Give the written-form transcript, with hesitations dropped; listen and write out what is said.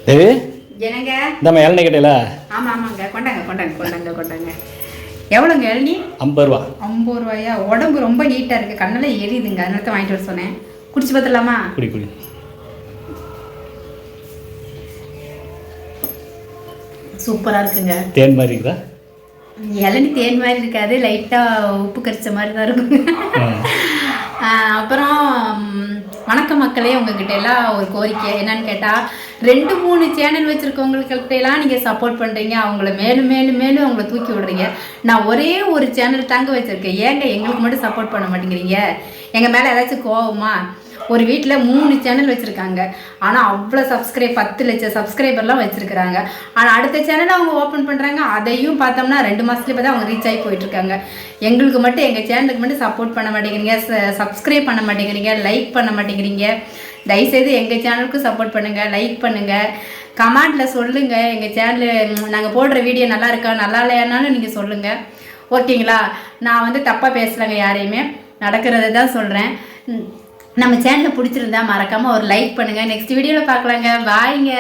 என்னங்க இந்தம்மா இளநீ கேட்டீங்களா? ஆமாம் ஆமாங்க கொண்டாங்க கொண்டாங்க கொண்டாங்க கொண்டாங்க. எவ்வளோங்க இளநீ? 50 ரூபா. 50 ரூபாயா? உடம்பு ரொம்ப ஹீட்டாக இருக்குது, கண்ணெல்லாம் எரியுதுங்க, அதனால தான் வாங்கிட்டு வர சொன்னேன். குடிச்சு பார்த்துடலாமா? குடி குடி. சூப்பராக இருக்குங்க. தேன் மாதிரி இருக்குதா? இளநீ தேன் மாதிரி இருக்காது, லைட்டாக உப்பு கரிச்ச மாதிரி தான் இருக்குங்க. அப்புறம் வணக்கம் மக்களே, உங்ககிட்ட எல்லாம் ஒரு கோரிக்கை என்னன்னு கேட்டால், 2-3 சேனல் வச்சுருக்கவங்கக்கிட்ட எல்லாம் நீங்கள் சப்போர்ட் பண்ணுறீங்க, அவங்கள மேலும் மேலும் மேலும் அவங்கள தூக்கி விடுறீங்க. நான் ஒரே ஒரு சேனல் தாங்க வச்சுருக்கேன், ஏங்க எங்களுக்கு மட்டும் சப்போர்ட் பண்ண மாட்டேங்கிறீங்க? எங்கள் மேலே ஏதாச்சும் கோவமா? ஒரு வீட்டில் 3 சேனல் வச்சுருக்காங்க, ஆனால் அவ்வளோ 10 லட்சம் சப்ஸ்கிரைபர்லாம் வச்சுருக்குறாங்க. ஆனால் அடுத்த சேனல் அவங்க ஓப்பன் பண்ணுறாங்க, அதையும் பார்த்தோம்னா 2 மாதத்துலேயே பார்த்தா அவங்க ரீச் ஆகி போயிட்டுருக்காங்க. எங்களுக்கு மட்டும், எங்கள் சேனலுக்கு மட்டும் சப்போர்ட் பண்ண மாட்டேங்கிறீங்க, சப்ஸ்கிரைப் பண்ண மாட்டேங்கிறீங்க, லைக் பண்ண மாட்டேங்கிறீங்க. தயவுசெய்து எங்கள் சேனலுக்கும் சப்போர்ட் பண்ணுங்கள், லைக் பண்ணுங்கள், கமெண்டில் சொல்லுங்கள். எங்கள் சேனலு நாங்கள் போடுற வீடியோ நல்லா இருக்கா நல்லா இல்லையானாலும் நீங்கள் சொல்லுங்கள், ஓகேங்களா? நான் தப்பாக பேசலைங்க, யாரையுமே நடக்கிறத தான் சொல்கிறேன். நம்ம சேனலை பிடிச்சிருந்தா மறக்காமல் ஒரு லைக் பண்ணுங்கள். நெக்ஸ்ட் வீடியோவில் பார்க்கலாங்க. பாய்ங்க.